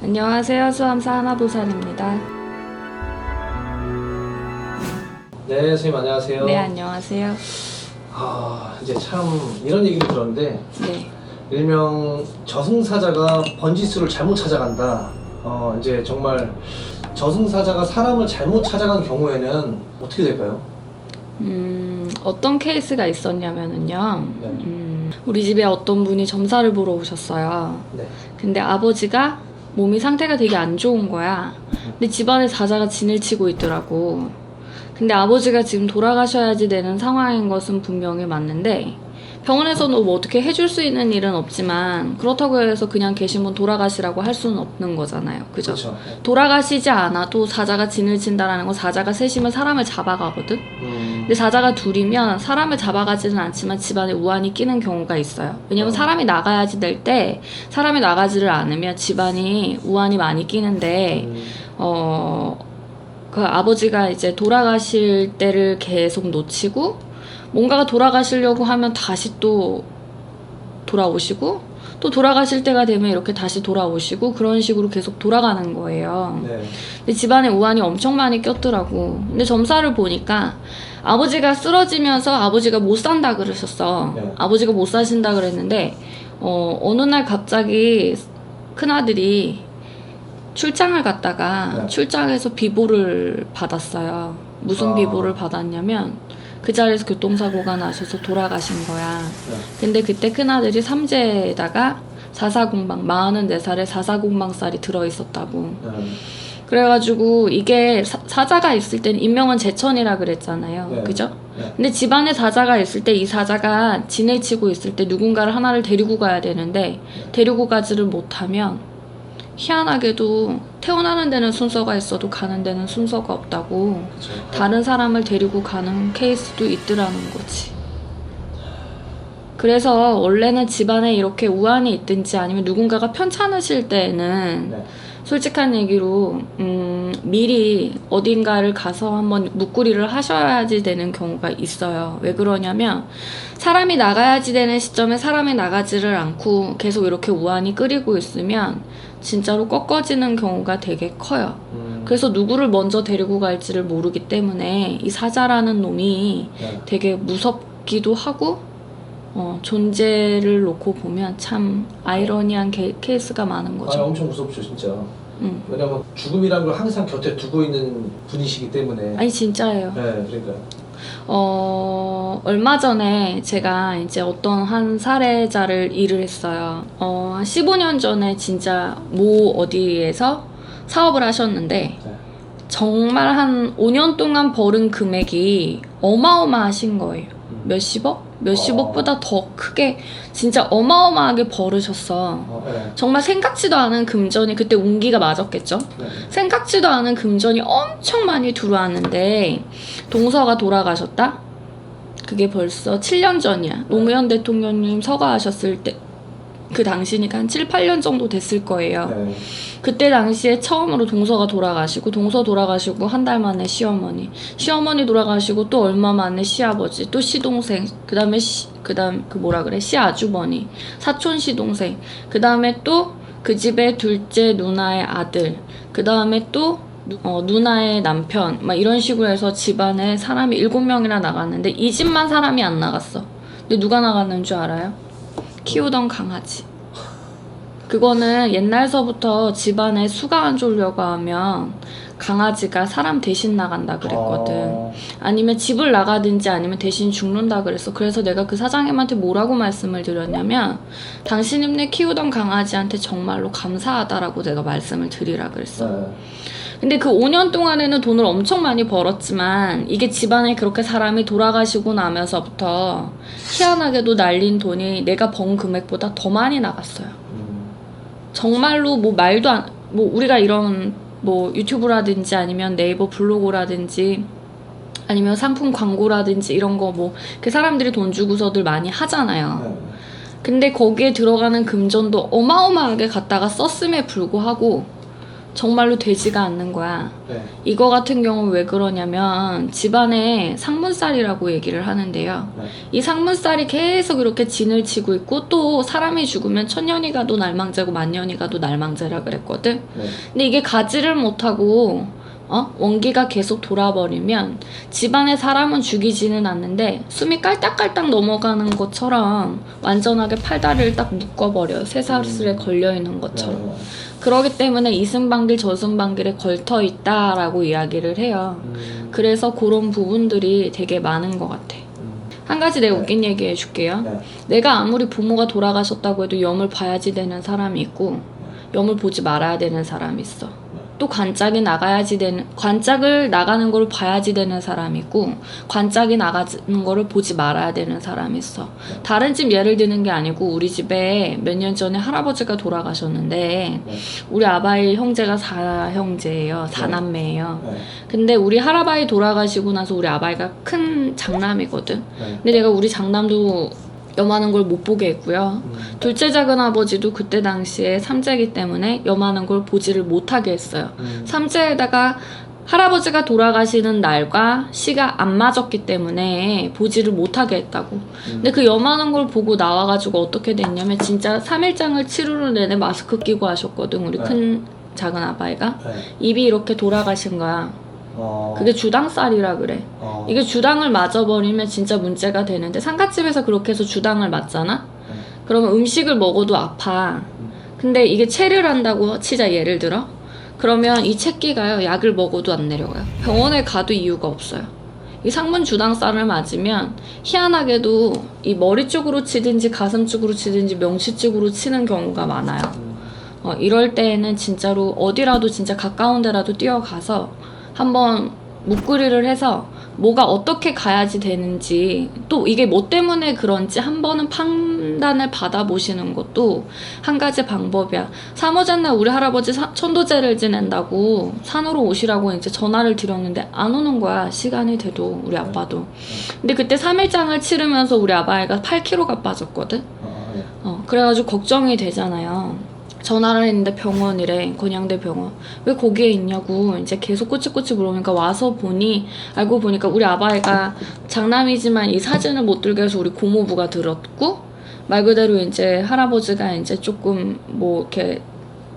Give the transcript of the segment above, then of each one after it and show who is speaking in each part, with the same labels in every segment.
Speaker 1: 안녕하세요. 수험사 하나부산입니다.
Speaker 2: 네, 선생님 안녕하세요.
Speaker 1: 네, 안녕하세요.
Speaker 2: 이제 참 이런 얘기를 들었는데
Speaker 1: 네.
Speaker 2: 일명 저승사자가 번지수를 잘못 찾아간다. 이제 정말 저승사자가 사람을 잘못 찾아간 경우에는 어떻게 될까요?
Speaker 1: 어떤 케이스가 있었냐면은요.
Speaker 2: 네.
Speaker 1: 우리 집에 어떤 분이 점사를 보러 오셨어요.
Speaker 2: 네.
Speaker 1: 근데 아버지가 몸이 상태가 되게 안 좋은 거야. 근데 집안에 사자가 진을 치고 있더라고. 근데 아버지가 지금 돌아가셔야지 되는 상황인 것은 분명히 맞는데 병원에서는 뭐 어떻게 해줄 수 있는 일은 없지만 그렇다고 해서 그냥 계시면 돌아가시라고 할 수는 없는 거잖아요. 그죠?
Speaker 2: 그렇죠.
Speaker 1: 돌아가시지 않아도 사자가 진을 친다라는 건 사자가 셋이면 사람을 잡아가거든? 근데 사자가 둘이면 사람을 잡아가지는 않지만 집안에 우환이 끼는 경우가 있어요. 왜냐면 사람이 나가야지 될 때 사람이 나가지를 않으면 집안이 우환이 많이 끼는데 그 아버지가 이제 돌아가실 때를 계속 놓치고 뭔가가 돌아가시려고 하면 다시 또 돌아오시고 또 돌아가실 때가 되면 이렇게 다시 돌아오시고 그런 식으로 계속 돌아가는 거예요.
Speaker 2: 네.
Speaker 1: 근데 집안에 우환이 엄청 많이 꼈더라고. 근데 점사를 보니까 아버지가 쓰러지면서 아버지가 못 산다 그러셨어.
Speaker 2: 네.
Speaker 1: 아버지가 못 사신다 그랬는데 어느 날 갑자기 큰아들이 출장을 갔다가
Speaker 2: 네.
Speaker 1: 출장에서 비보를 받았어요. 무슨 비보를 받았냐면 그 자리에서 교통사고가 나셔서 돌아가신 거야.
Speaker 2: 네.
Speaker 1: 근데 그때 큰아들이 삼재에다가 440방 44살에 440방살이 들어있었다고. 그래가지고 이게 사자가 있을 때는 인명은 제천이라 그랬잖아요.
Speaker 2: 네.
Speaker 1: 그죠?
Speaker 2: 네.
Speaker 1: 근데 집안에 사자가 있을 때 이 사자가 진을 치고 있을 때 누군가를 하나를 데리고 가야 되는데 데리고 가지를 못하면 희한하게도 태어나는 데는 순서가 있어도 가는 데는 순서가 없다고.
Speaker 2: 그렇죠.
Speaker 1: 다른 사람을 데리고 가는 케이스도 있더라는 거지. 그래서 원래는 집안에 이렇게 우환이 있든지 아니면 누군가가 편찮으실 때에는
Speaker 2: 네.
Speaker 1: 솔직한 얘기로 미리 어딘가를 가서 한번 묵구리를 하셔야지 되는 경우가 있어요. 왜 그러냐면 사람이 나가야지 되는 시점에 사람이 나가지를 않고 계속 이렇게 우환이 끓이고 있으면 진짜로 꺾어지는 경우가 되게 커요. 그래서 누구를 먼저 데리고 갈지를 모르기 때문에 이 사자라는 놈이
Speaker 2: 네.
Speaker 1: 되게 무섭기도 하고 존재를 놓고 보면 참 아이러니한 케이스가 많은 거죠.
Speaker 2: 엄청 무섭죠, 진짜.
Speaker 1: 응.
Speaker 2: 왜냐면 죽음이란 걸 항상 곁에 두고 있는 분이시기 때문에.
Speaker 1: 아니 진짜예요.
Speaker 2: 네, 그러니까.
Speaker 1: 얼마 전에 제가 이제 어떤 한 사례자를 일을 했어요. 한 15년 전에 진짜 모 어디에서 사업을 하셨는데
Speaker 2: 네.
Speaker 1: 정말 한 5년 동안 벌은 금액이 어마어마하신 거예요. 몇십억? 몇십억보다 더 크게 진짜 어마어마하게 벌으셨어.
Speaker 2: 네.
Speaker 1: 정말 생각지도 않은 금전이 그때 운기가 맞았겠죠?
Speaker 2: 네.
Speaker 1: 생각지도 않은 금전이 엄청 많이 들어왔는데 동서가 돌아가셨다? 그게 벌써 7년 전이야. 노무현 대통령님 서거하셨을 때 그 당시니까 한 7, 8년 정도 됐을 거예요.
Speaker 2: 네.
Speaker 1: 그때 당시에 처음으로 동서가 돌아가시고 동서 돌아가시고 한 달 만에 시어머니 돌아가시고 또 얼마 만에 시아버지 또 시동생 그다음에 시아주머니 사촌 시동생 그다음에 또 그 집의 둘째 누나의 아들 그다음에 또 누나의 남편 막 이런 식으로 해서 집안에 사람이 7명이나 나갔는데 이 집만 사람이 안 나갔어. 근데 누가 나갔는 줄 알아요? 키우던 강아지. 그거는 옛날서부터 집안에 수가 안 좋으려고 하면 강아지가 사람 대신 나간다 그랬거든. 아니면 집을 나가든지 아니면 대신 죽는다 그랬어. 그래서 내가 그 사장님한테 뭐라고 말씀을 드렸냐면 당신네 키우던 강아지한테 정말로 감사하다라고 내가 말씀을 드리라 그랬어.
Speaker 2: 네.
Speaker 1: 근데 그 5년 동안에는 돈을 엄청 많이 벌었지만 이게 집안에 그렇게 사람이 돌아가시고 나면서부터 희한하게도 날린 돈이 내가 번 금액보다 더 많이 나갔어요. 정말로 뭐 말도 안, 뭐 우리가 이런 뭐 유튜브라든지 아니면 네이버 블로그라든지 아니면 상품 광고라든지 이런 거 뭐 그 사람들이 돈 주고서들 많이 하잖아요.
Speaker 2: 네.
Speaker 1: 근데 거기에 들어가는 금전도 어마어마하게 갖다가 썼음에 불구하고 정말로 되지가 않는 거야.
Speaker 2: 네.
Speaker 1: 이거 같은 경우는 왜 그러냐면 집안에 상문살이라고 얘기를 하는데요.
Speaker 2: 네.
Speaker 1: 이 상문살이 계속 이렇게 진을 치고 있고 또 사람이 죽으면 천년이 가도 날망제고 만년이 가도 날망제라 그랬거든.
Speaker 2: 네.
Speaker 1: 근데 이게 가지를 못하고 원기가 계속 돌아버리면 집안의 사람은 죽이지는 않는데 숨이 깔딱깔딱 넘어가는 것처럼 완전하게 팔다리를 딱 묶어버려요. 쇠사슬에 걸려있는 것처럼.
Speaker 2: 네.
Speaker 1: 그러기 때문에 이승방길 저승방길에 걸터 있다라고 이야기를 해요. 그래서 그런 부분들이 되게 많은 것 같아. 한 가지 내가 웃긴 얘기 해줄게요.
Speaker 2: 네.
Speaker 1: 내가 아무리 부모가 돌아가셨다고 해도 염을 봐야지 되는 사람이 있고 염을 보지 말아야 되는 사람이 있어. 또 관짝을 나가는 걸 봐야지 되는 사람이 있고 관짝이 나가는 거를 보지 말아야 되는 사람이 있어. 다른 집 예를 드는 게 아니고 우리 집에 몇 년 전에 할아버지가 돌아가셨는데 우리 아바이 형제가 4형제예요. 4남매예요.
Speaker 2: 네.
Speaker 1: 근데 우리 할아바이 돌아가시고 나서 우리 아바이가 큰 장남이거든.
Speaker 2: 네.
Speaker 1: 근데 내가 우리 장남도 염하는 걸 못 보게 했고요. 둘째 작은 아버지도 그때 당시에 삼재이기 때문에 염하는 걸 보지를 못하게 했어요. 삼재에다가 할아버지가 돌아가시는 날과 시가 안 맞았기 때문에 보지를 못하게 했다고. 근데 그 염하는 걸 보고 나와가지고 어떻게 됐냐면 진짜 3일장을 치르는 내내 마스크 끼고 하셨거든. 우리
Speaker 2: 네.
Speaker 1: 큰 작은 아바이가.
Speaker 2: 네.
Speaker 1: 입이 이렇게 돌아가신 거야. 그게 주당살이라 그래. 이게 주당을 맞아버리면 진짜 문제가 되는데 상갓집에서 그렇게 해서 주당을 맞잖아? 그러면 음식을 먹어도 아파. 근데 이게 체를 한다고 치자 예를 들어. 그러면 이 채끼가요 약을 먹어도 안 내려가요. 병원에 가도 이유가 없어요. 이 상문 주당살을 맞으면 희한하게도 이 머리 쪽으로 치든지 가슴 쪽으로 치든지 명치 쪽으로 치는 경우가 많아요. 이럴 때에는 진짜로 어디라도 진짜 가까운 데라도 뛰어가서 한번 묵구리를 해서 뭐가 어떻게 가야지 되는지 또 이게 뭐 때문에 그런지 한 번은 판단을 받아보시는 것도 한 가지 방법이야. 3호째 날 우리 할아버지 천도제를 지낸다고 산으로 오시라고 이제 전화를 드렸는데 안 오는 거야. 시간이 돼도 우리 아빠도. 근데 그때 3일장을 치르면서 우리 아바이가 8kg가 빠졌거든. 그래가지고 걱정이 되잖아요. 전화를 했는데 병원이래. 건양대 병원. 왜 거기에 있냐고 이제 계속 꼬치꼬치 물어보니까 와서 보니 알고 보니까 우리 아바이가 장남이지만 이 사진을 못 들게 해서 우리 고모부가 들었고 말 그대로 이제 할아버지가 이제 조금 뭐 이렇게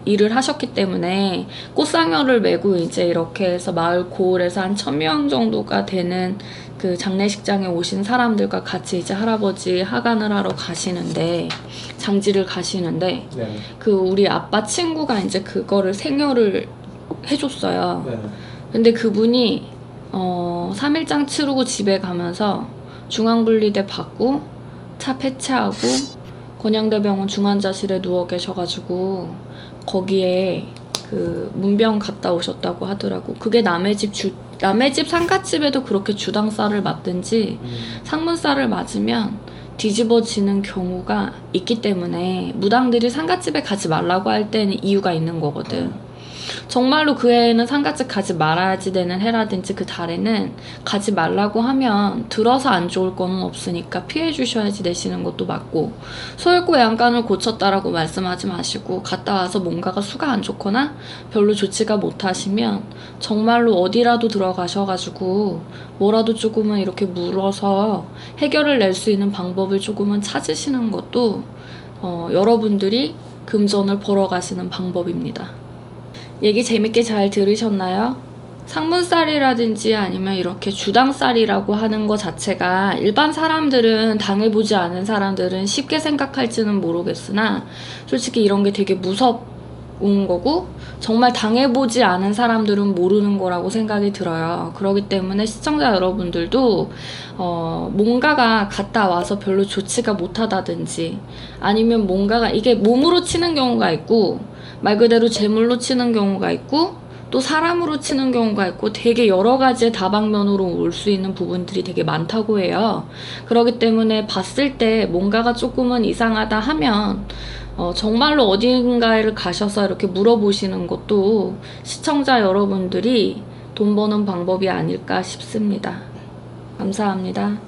Speaker 1: 일을 하셨기 때문에 꽃상여를 메고 이제 이렇게 해서 마을 고을에서 한 1000명 정도가 되는 그 장례식장에 오신 사람들과 같이 이제 할아버지 하간을 하러 가시는데 장지를 가시는데
Speaker 2: 네.
Speaker 1: 그 우리 아빠 친구가 이제 그거를 생여를 해줬어요.
Speaker 2: 네.
Speaker 1: 근데 그분이 3일장 치르고 집에 가면서 중앙분리대 받고 차 폐차하고 건양대병원 중환자실에 누워 계셔가지고 거기에 그 문병 갔다 오셨다고 하더라고. 그게 남의 집 상갓집에도 그렇게 주당살을 맞든지 상문살을 맞으면 뒤집어지는 경우가 있기 때문에 무당들이 상갓집에 가지 말라고 할 때는 이유가 있는 거거든. 정말로 그 해에는 상갓집 가지 말아야지 되는 해라든지 그 달에는 가지 말라고 하면 들어서 안 좋을 거는 없으니까 피해 주셔야지 되시는 것도 맞고 소혈고 양간을 고쳤다라고 말씀하지 마시고 갔다 와서 뭔가가 수가 안 좋거나 별로 좋지가 못하시면 정말로 어디라도 들어가셔가지고 뭐라도 조금은 이렇게 물어서 해결을 낼 수 있는 방법을 조금은 찾으시는 것도 여러분들이 금전을 벌어가시는 방법입니다. 얘기 재밌게 잘 들으셨나요? 상문살이라든지 아니면 이렇게 주당살이라고 하는 것 자체가 일반 사람들은 당해보지 않은 사람들은 쉽게 생각할지는 모르겠으나 솔직히 이런 게 되게 무서운 거고 정말 당해보지 않은 사람들은 모르는 거라고 생각이 들어요. 그렇기 때문에 시청자 여러분들도 뭔가가 갔다 와서 별로 좋지가 못하다든지 아니면 뭔가가 이게 몸으로 치는 경우가 있고 말 그대로 재물로 치는 경우가 있고 또 사람으로 치는 경우가 있고 되게 여러 가지의 다방면으로 올 수 있는 부분들이 되게 많다고 해요. 그렇기 때문에 봤을 때 뭔가가 조금은 이상하다 하면 정말로 어딘가를 가셔서 이렇게 물어보시는 것도 시청자 여러분들이 돈 버는 방법이 아닐까 싶습니다. 감사합니다.